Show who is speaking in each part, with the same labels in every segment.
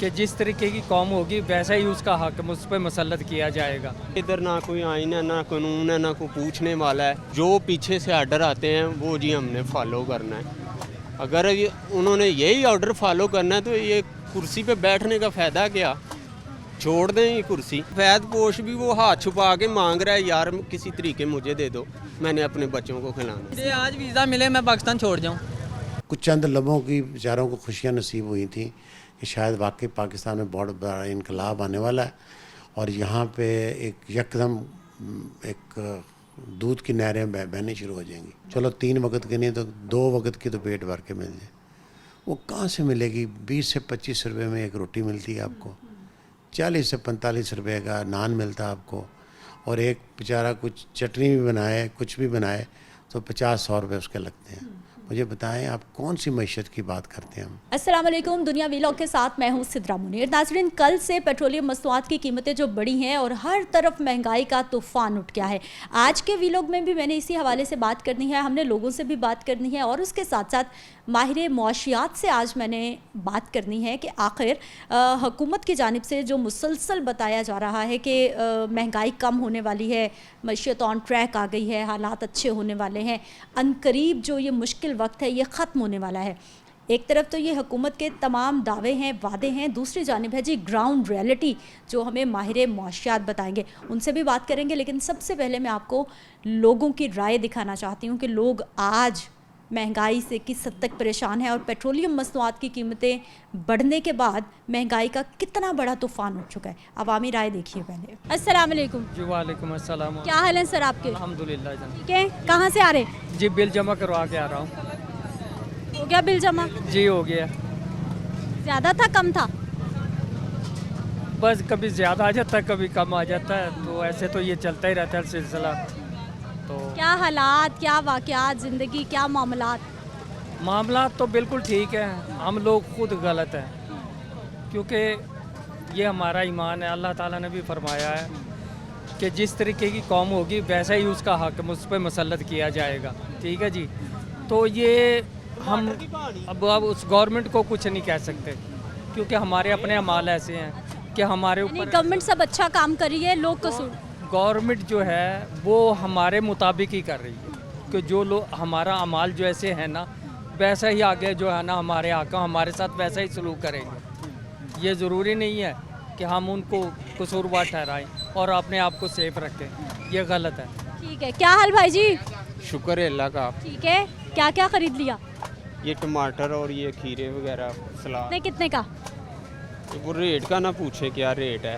Speaker 1: کہ جس طریقے کی قوم ہوگی ویسا ہی اس کا حق مجھ پہ مسلط کیا جائے گا۔
Speaker 2: ادھر نہ کوئی آئین ہے، نہ قانون ہے، نہ کوئی پوچھنے والا ہے۔ جو پیچھے سے آرڈر آتے ہیں وہ جی ہم نے فالو کرنا ہے۔ اگر انہوں نے یہی آرڈر فالو کرنا ہے تو یہ کرسی پہ بیٹھنے کا فائدہ کیا؟ چھوڑ دیں یہ کرسی۔ فیض پوش بھی وہ ہاتھ چھپا کے مانگ رہا ہے، یار کسی طریقے مجھے دے دو، میں نے اپنے بچوں کو کھلانا۔
Speaker 3: مجھے آج ویزا ملے میں پاکستان چھوڑ جاؤں۔
Speaker 4: کچھ چند لمحوں کی بیچاروں کو خوشیاں نصیب ہوئی تھیں کہ شاید واقعی پاکستان میں بہت بڑا انقلاب آنے والا ہے اور یہاں پہ ایک یکدم ایک دودھ کی نہریں بہنی شروع ہو جائیں گی۔ چلو 3 وقت کی نہیں تو 2 وقت کی تو پیٹ بھر کے مل جائے۔ وہ کہاں سے ملے گی؟ 20 سے 25 روپے میں ایک روٹی ملتی ہے آپ کو، 40 سے 45 روپے کا نان ملتا ہے آپ کو، اور ایک بیچارہ کچھ چٹنی بھی بنائے کچھ بھی بنائے تو 50-100 روپے اس کے لگتے ہیں۔ مجھے بتائیں آپ کون سی معیشت کی بات کرتے ہیں ہم؟
Speaker 5: السلام علیکم، دنیا ویلاگ کے ساتھ میں ہوں سدرا منیر۔ ناظرین، کل سے پیٹرولیم مصنوعات کی قیمتیں جو بڑھی ہیں اور ہر طرف مہنگائی کا طوفان اٹھ گیا ہے۔ آج کے ویلاگ میں بھی میں نے اسی حوالے سے بات کرنی ہے، ہم نے لوگوں سے بھی بات کرنی ہے اور اس کے ساتھ ساتھ ماہر معاشیات سے آج میں نے بات کرنی ہے کہ آخر حکومت کی جانب سے جو مسلسل بتایا جا رہا ہے کہ مہنگائی کم ہونے والی ہے، معیشت آن ٹریک آ گئی ہے، حالات اچھے ہونے والے ہیں، عنقریب جو یہ مشکل وقت ہے یہ ختم ہونے والا ہے۔ ایک طرف تو یہ حکومت کے تمام دعوے ہیں، وعدے ہیں، دوسری جانب ہے جی گراؤنڈ ریئلٹی جو ہمیں ماہر معاشیات بتائیں گے، ان سے بھی بات کریں گے۔ لیکن سب سے پہلے میں آپ کو لوگوں کی رائے دکھانا چاہتی ہوں کہ لوگ آج مہنگائی سے کس حد تک پریشان ہیں اور پیٹرولیم مصنوعات کی قیمتیں بڑھنے کے بعد مہنگائی کا کتنا بڑا طوفان اٹھ چکا ہے۔ عوامی رائے دیکھیے پہلے۔ السلام علیکم۔
Speaker 1: جی وعلیکم السلام۔
Speaker 5: کیا حال ہے سر آپ کے؟
Speaker 1: الحمدللہ جناب۔
Speaker 5: ٹھیک ہے، کہاں سے آ رہے؟
Speaker 1: جی بل جمع کروا کے آ رہا ہوں۔
Speaker 5: ہو گیا بل جمع؟
Speaker 1: جی ہو گیا۔
Speaker 5: زیادہ تھا کم تھا؟
Speaker 1: بس کبھی زیادہ آ جاتا ہے کبھی کم آ جاتا ہے، تو ایسے تو یہ چلتا ہی رہتا ہے سلسلہ۔ تو
Speaker 5: کیا حالات، کیا واقعات، زندگی، کیا معاملات
Speaker 1: تو بالکل ٹھیک ہیں، ہم لوگ خود غلط ہیں کیونکہ یہ ہمارا ایمان ہے۔ اللہ تعالیٰ نے بھی فرمایا ہے کہ جس طریقے کی قوم ہوگی ویسا ہی اس کا حق مجھ پہ مسلط کیا جائے گا، ٹھیک ہے جی۔ تو یہ ہم اب اس گورنمنٹ کو کچھ نہیں کہہ سکتے کیونکہ ہمارے اپنے اعمال ایسے ہیں کہ ہمارے اوپر
Speaker 5: گورنمنٹ سب اچھا کام کر رہی ہے، لوگ قصور۔
Speaker 1: گورنمنٹ جو ہے وہ ہمارے مطابق ہی کر رہی ہے کہ جو لوگ ہمارا اعمال جو ایسے ہیں نا ویسا ہی آگے جو ہے نا ہمارے آقا ہمارے ساتھ ویسا ہی سلوک کریں گے۔ یہ ضروری نہیں ہے کہ ہم ان کو قصوروار ٹھہرائیں اور اپنے آپ کو سیف رکھیں، یہ غلط ہے۔
Speaker 5: ٹھیک ہے، کیا حال بھائی جی؟
Speaker 2: شکر ہے اللہ کا۔
Speaker 5: ٹھیک ہے، کیا کیا خرید لیا؟
Speaker 2: یہ ٹماٹر اور یہ کھیرے وغیرہ، سلاد۔
Speaker 5: کتنے کا؟
Speaker 2: وہ ریٹ کا نہ پوچھے کیا ریٹ ہے،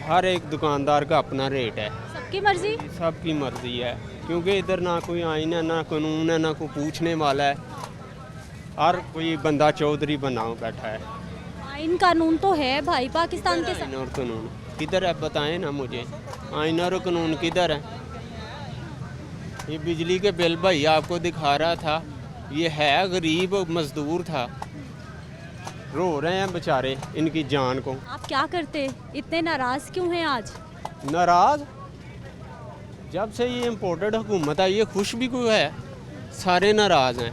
Speaker 2: ہر ایک دکاندار کا اپنا ریٹ ہے،
Speaker 5: سب کی مرضی؟
Speaker 2: سب کی مرضی ہے کیونکہ ادھر نہ کوئی آئین ہے، نہ قانون ہے، نہ کوئی پوچھنے والا ہے، ہر کوئی بندہ چودھری بنا بیٹھا ہے۔
Speaker 5: آئین قانون تو ہے بھائی پاکستان کے
Speaker 2: آئین اور قانون کدھر ہے بتائیں نا مجھے، آئین اور قانون کدھر ہے؟ یہ بجلی کے بل بھائی آپ کو دکھا رہا تھا، یہ ہے غریب مزدور تھا، رو رہے ہیں بیچارے ان کی جان کو۔
Speaker 5: آپ کیا کرتے؟ اتنے ناراض کیوں ہیں آج؟
Speaker 2: ناراض جب سے یہ امپورٹڈ حکومت ہے، یہ خوش بھی کوئی ہے، سارے ناراض ہیں۔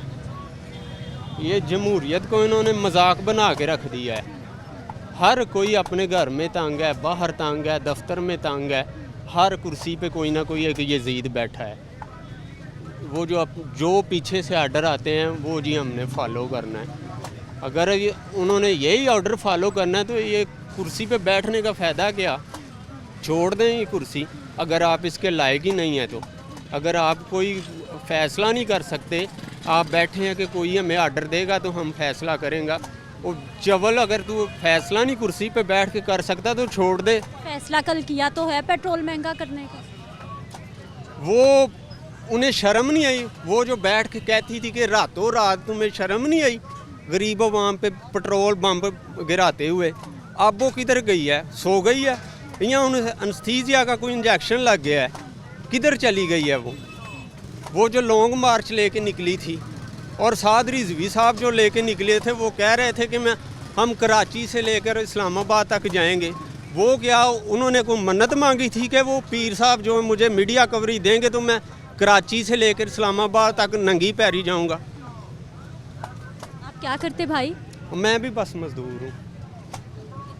Speaker 2: یہ جمہوریت کو انہوں نے مذاق بنا کے رکھ دیا ہے، ہر کوئی اپنے گھر میں تنگ ہے، باہر تنگ ہے، دفتر میں تنگ ہے، ہر کرسی پہ کوئی نہ کوئی ایک یزید بیٹھا ہے۔ وہ جو پیچھے سے آرڈر آتے ہیں وہ جی ہم نے فالو کرنا ہے۔ اگر انہوں نے یہی آرڈر فالو کرنا ہے تو یہ کرسی پہ بیٹھنے کا فائدہ کیا؟ چھوڑ دیں یہ کرسی اگر آپ اس کے لائق ہی نہیں ہیں تو۔ اگر آپ کوئی فیصلہ نہیں کر سکتے، آپ بیٹھے ہیں کہ کوئی ہمیں آرڈر دے گا تو ہم فیصلہ کریں گا، اور چول اگر تو فیصلہ نہیں کرسی پہ بیٹھ کے کر سکتا تو چھوڑ دے۔
Speaker 5: فیصلہ کل کیا تو ہے پیٹرول مہنگا کرنے کا۔
Speaker 2: وہ انہیں شرم نہیں آئی، وہ جو بیٹھ کے کہتی تھی کہ راتوں رات تمہیں شرم نہیں آئی غریب عوام پہ پٹرول بمب گراتے ہوئے، اب وہ کدھر گئی ہے؟ سو گئی ہے یا انہیں انستھیزیا کا کوئی انجیکشن لگ گیا ہے؟ کدھر چلی گئی ہے وہ جو لانگ مارچ لے کے نکلی تھی، اور سعد رضوی صاحب جو لے کے نکلے تھے وہ کہہ رہے تھے کہ ہم کراچی سے لے کر اسلام آباد تک جائیں گے۔ وہ کیا انہوں نے کوئی منت مانگی تھی کہ وہ پیر صاحب جو مجھے میڈیا کوریج دیں گے تو میں کراچی سے لے کر اسلام آباد تک ننگی پیری جاؤں گا؟
Speaker 5: آپ کیا کرتے بھائی؟
Speaker 2: میں بھی بس مزدور ہوں۔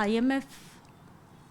Speaker 5: IMF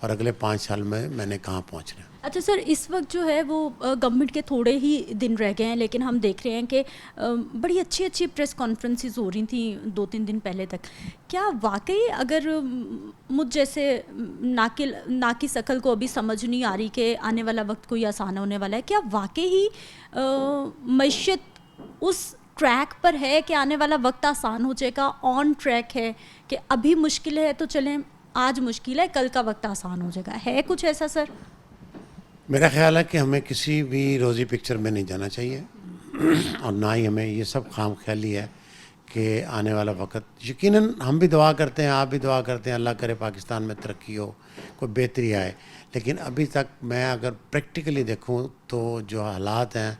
Speaker 4: اور اگلے 5 سال میں میں نے کہاں پہنچنا ہے۔
Speaker 5: اچھا سر، اس وقت جو ہے وہ گورنمنٹ کے تھوڑے ہی دن رہ گئے ہیں، لیکن ہم دیکھ رہے ہیں کہ بڑی اچھی اچھی پریس کانفرنسز ہو رہی تھیں 2-3 دن پہلے تک۔ کیا واقعی اگر مجھ جیسے ناقص عقل کو ابھی سمجھ نہیں آ رہی کہ آنے والا وقت کوئی آسان ہونے والا ہے، کیا واقعی ہی معیشت اس ٹریک پر ہے کہ آنے والا وقت آسان ہو جائے گا، آن ٹریک ہے کہ ابھی مشکل ہے تو چلیں آج مشکل ہے کل کا وقت آسان ہو جائے گا، ہے کچھ ایسا سر؟
Speaker 4: میرا خیال ہے کہ ہمیں کسی بھی روزی پکچر میں نہیں جانا چاہیے، اور نہ ہی ہمیں یہ سب خام خیالی ہے کہ آنے والا وقت، یقیناً ہم بھی دعا کرتے ہیں، آپ بھی دعا کرتے ہیں اللہ کرے پاکستان میں ترقی ہو، کوئی بہتری آئے، لیکن ابھی تک میں اگر پریکٹیکلی دیکھوں تو جو حالات ہیں،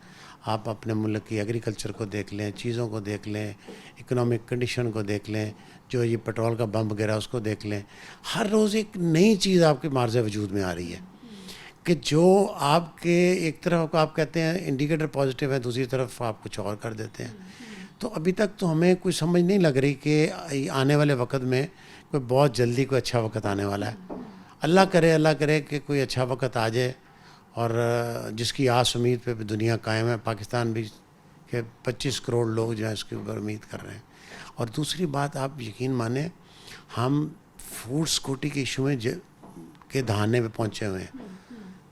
Speaker 4: آپ اپنے ملک کی ایگریکلچر کو دیکھ لیں، چیزوں کو دیکھ لیں، اکنامک کنڈیشن کو دیکھ لیں، جو یہ پیٹرول کا بم وغیرہ اس کو دیکھ لیں، ہر روز ایک نئی چیز آپ کے معرض وجود میں آ رہی ہے کہ جو آپ کے ایک طرف آپ کہتے ہیں انڈیکیٹر پازیٹیو ہے، دوسری طرف آپ کچھ اور کر دیتے ہیں۔ تو ابھی تک تو ہمیں کوئی سمجھ نہیں لگ رہی کہ آنے والے وقت میں کوئی بہت جلدی کوئی اچھا وقت آنے والا ہے۔ اللہ کرے کہ کوئی اچھا وقت آ جائے، اور جس کی آس امید پہ دنیا قائم ہے، پاکستان بھی کہ 25 کروڑ لوگ جو ہیں اس کے اوپر امید کر رہے ہیں۔ اور دوسری بات آپ یقین مانیں، ہم فوڈ سیکورٹی کے ایشو میں کے دہانے پہ پہنچے ہوئے ہیں۔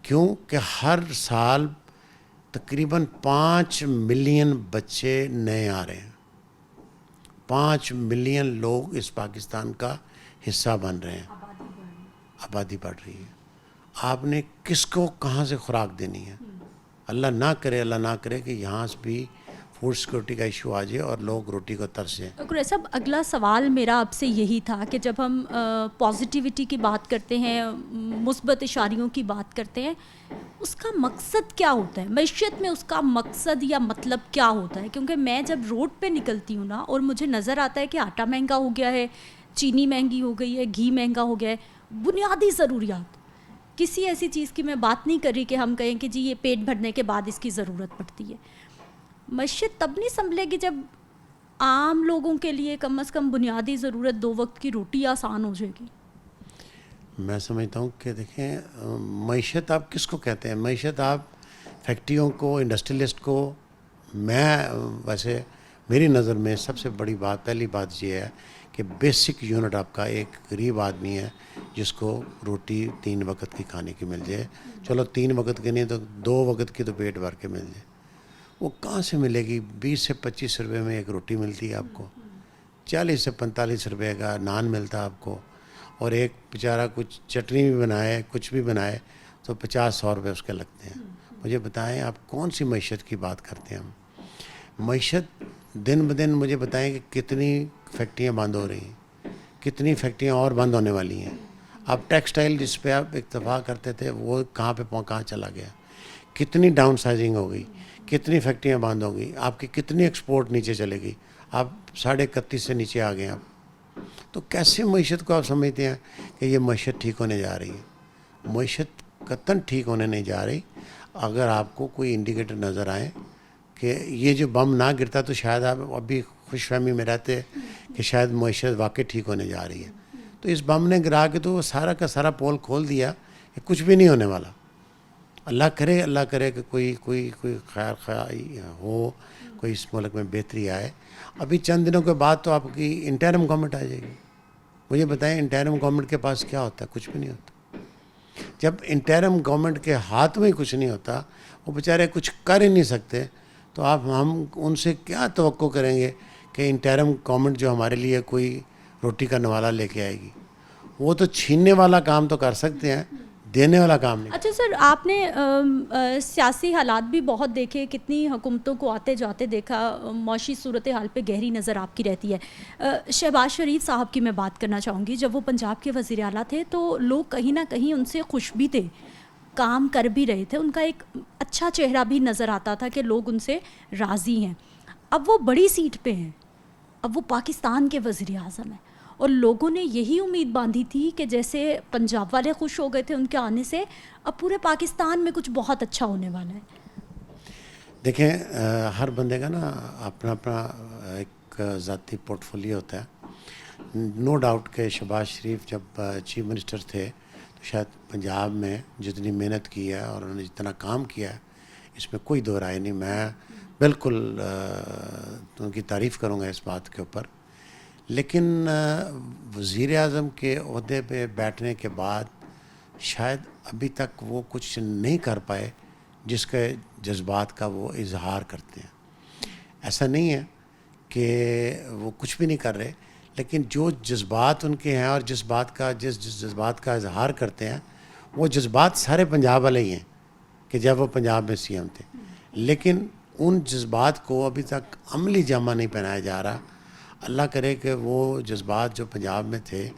Speaker 4: کیوں کہ ہر سال تقریباً 5 ملین بچے نئے آ رہے ہیں، 5 ملین لوگ اس پاکستان کا حصہ بن رہے ہیں، آبادی بڑھ رہی ہے۔ آپ نے کس کو کہاں سے خوراک دینی ہے؟ اللہ نہ کرے کہ یہاں سے بھی فوڈ سیکورٹی کا ایشو آ جائے اور لوگ روٹی کو ترسیں۔
Speaker 5: قریش صاحب، اگلا سوال میرا آپ سے یہی تھا کہ جب ہم پازیٹیوٹی کی بات کرتے ہیں، مثبت اشاریوں کی بات کرتے ہیں، اس کا مقصد کیا ہوتا ہے؟ معیشت میں اس کا مقصد یا مطلب کیا ہوتا ہے؟ کیونکہ میں جب روڈ پہ نکلتی ہوں نا اور مجھے نظر آتا ہے کہ آٹا مہنگا ہو گیا ہے، چینی مہنگی ہو گئی ہے، گھی مہنگا ہو گیا ہے، بنیادی ضروریات، کسی ایسی چیز کی میں بات نہیں کر رہی کہ ہم کہیں کہ جی یہ پیٹ بھرنے کے بعد اس کی ضرورت پڑتی ہے۔ معیشت تب نہیں سنبھلے گی جب عام لوگوں کے لیے کم از کم بنیادی ضرورت 2 وقت کی روٹی آسان ہو جائے گی۔
Speaker 4: میں سمجھتا ہوں کہ دیکھیں، معیشت آپ کس کو کہتے ہیں؟ معیشت آپ فیکٹریوں کو، انڈسٹریلسٹ کو، میں ویسے میری نظر میں سب سے بڑی بات، پہلی بات یہ ہے کہ بیسک یونٹ آپ کا ایک غریب آدمی ہے جس کو روٹی 3 وقت کی کھانے کی مل جائے، چلو 3 وقت کی نہیں تو 2 وقت کی تو پیٹ بھر کے مل جائے، وہ کہاں سے ملے گی؟ 20 سے 25 روپے میں ایک روٹی ملتی ہے آپ کو، 40 سے 45 روپے کا نان ملتا ہے آپ کو، اور ایک بیچارہ کچھ چٹنی بھی بنائے، کچھ بھی بنائے تو 50-100 روپے اس کے لگتے ہیں۔ مجھے بتائیں آپ کون سی معیشت کی بات کرتے ہیں ہم؟ معیشت دن بدن مجھے بتائیں کہ کتنی فیکٹریاں بند ہو رہی ہیں، کتنی فیکٹریاں اور بند ہونے والی ہیں۔ اب ٹیکسٹائل جس پہ آپ اکتفا کرتے تھے وہ کہاں چلا گیا، کتنی ڈاؤن سائزنگ ہو گئی، کتنی فیکٹریاں بند ہو گئی، آپ کی کتنی ایکسپورٹ نیچے چلے گئی، آپ 31.5 سے نیچے آ گئے آپ۔ تو کیسے معیشت کو آپ سمجھتے ہیں کہ یہ معیشت ٹھیک ہونے جا رہی ہے؟ معیشت قطعاً ٹھیک ہونے نہیں جا رہی۔ اگر آپ کو کوئی انڈیکیٹر نظر آئے کہ یہ جو بم نہ گرتا تو شاید آپ ابھی خوش فہمی میں رہتے کہ شاید معیشت واقعی ٹھیک ہونے جا رہی ہے، تو اس بم نے گرا کے تو وہ سارا کا سارا پول کھول دیا کہ کچھ بھی نہیں ہونے والا۔ اللہ کرے کہ کوئی خیر خواہی ہو، کوئی اس ملک میں بہتری آئے۔ ابھی چند دنوں کے بعد تو آپ کی انٹرم گورنمنٹ آ جائے گی۔ مجھے بتائیں انٹرم گورنمنٹ کے پاس کیا ہوتا ہے؟ کچھ بھی نہیں ہوتا۔ جب انٹرم گورنمنٹ کے ہاتھ میں ہی کچھ نہیں ہوتا، وہ بیچارے کچھ کر ہی نہیں سکتے، تو ہم ان سے کیا توقع کریں گے کہ انٹرم گورنمنٹ جو ہمارے لیے کوئی روٹی کا نوالا لے کے آئے گی؟ وہ تو چھیننے والا کام تو کر سکتے ہیں، دینے والا کام نہیں۔
Speaker 5: اچھا سر، آپ نے سیاسی حالات بھی بہت دیکھے، کتنی حکومتوں کو آتے جاتے دیکھا، معاشی صورتحال پہ گہری نظر آپ کی رہتی ہے۔ شہباز شریف صاحب کی میں بات کرنا چاہوں گی۔ جب وہ پنجاب کے وزیر اعلیٰ تھے تو لوگ کہیں نہ کہیں ان سے خوش بھی تھے، کام کر بھی رہے تھے، ان کا ایک اچھا چہرہ بھی نظر آتا تھا کہ لوگ ان سے راضی ہیں۔ اب وہ بڑی سیٹ پہ ہیں، اب وہ پاکستان کے وزیر اعظم ہیں، اور لوگوں نے یہی امید باندھی تھی کہ جیسے پنجاب والے خوش ہو گئے تھے ان کے آنے سے، اب پورے پاکستان میں کچھ بہت اچھا ہونے والا ہے۔
Speaker 4: دیکھیں، ہر بندے کا نا اپنا ایک ذاتی پورٹ فولیو ہوتا ہے۔ نو ڈاؤٹ کہ شہباز شریف جب چیف منسٹر تھے تو شاید پنجاب میں جتنی محنت کی ہے اور انہوں نے جتنا کام کیا ہے اس میں کوئی دو رائے نہیں. میں بالکل ان کی تعریف کروں گا اس بات کے اوپر. لیکن وزیر اعظم کے عہدے پہ بیٹھنے کے بعد شاید ابھی تک وہ کچھ نہیں کر پائے جس کے جذبات کا وہ اظہار کرتے ہیں. ایسا نہیں ہے کہ وہ کچھ بھی نہیں کر رہے, لیکن جو جذبات ان کے ہیں اور جس جذبات کا اظہار کرتے ہیں وہ جذبات سارے پنجاب والے ہی ہیں کہ جب وہ پنجاب میں سی ایم تھے, لیکن ان جذبات کو ابھی تک عملی جامہ نہیں پہنایا جا رہا. اللہ کرے کہ وہ جذبات جو پنجاب میں تھے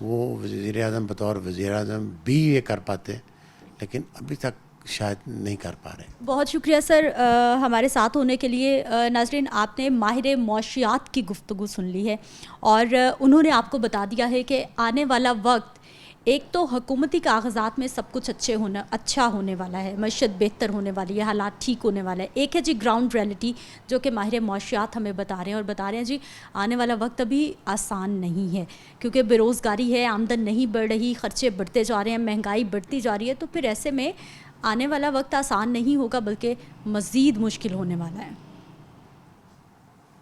Speaker 4: وہ وزیر اعظم بطور وزیر اعظم بھی یہ کر پاتے, لیکن ابھی تک شاید نہیں کر پا رہے.
Speaker 5: بہت شکریہ سر ہمارے ساتھ ہونے کے لیے. ناظرین, آپ نے ماہر معاشیات کی گفتگو سن لی ہے اور انہوں نے آپ کو بتا دیا ہے کہ آنے والا وقت ایک تو حکومتی کاغذات میں سب کچھ اچھا ہونے والا ہے, معیشت بہتر ہونے والی ہے, حالات ٹھیک ہونے والا ہے. ایک ہے جی گراؤنڈ ریئلٹی جو کہ ماہر معاشیات ہمیں بتا رہے ہیں, اور بتا رہے ہیں جی آنے والا وقت ابھی آسان نہیں ہے کیونکہ بے روزگاری ہے, آمدن نہیں بڑھ رہی, خرچے بڑھتے جا رہے ہیں, مہنگائی بڑھتی جا رہی ہے. تو پھر ایسے میں آنے والا وقت آسان نہیں ہوگا بلکہ مزید مشکل ہونے والا ہے.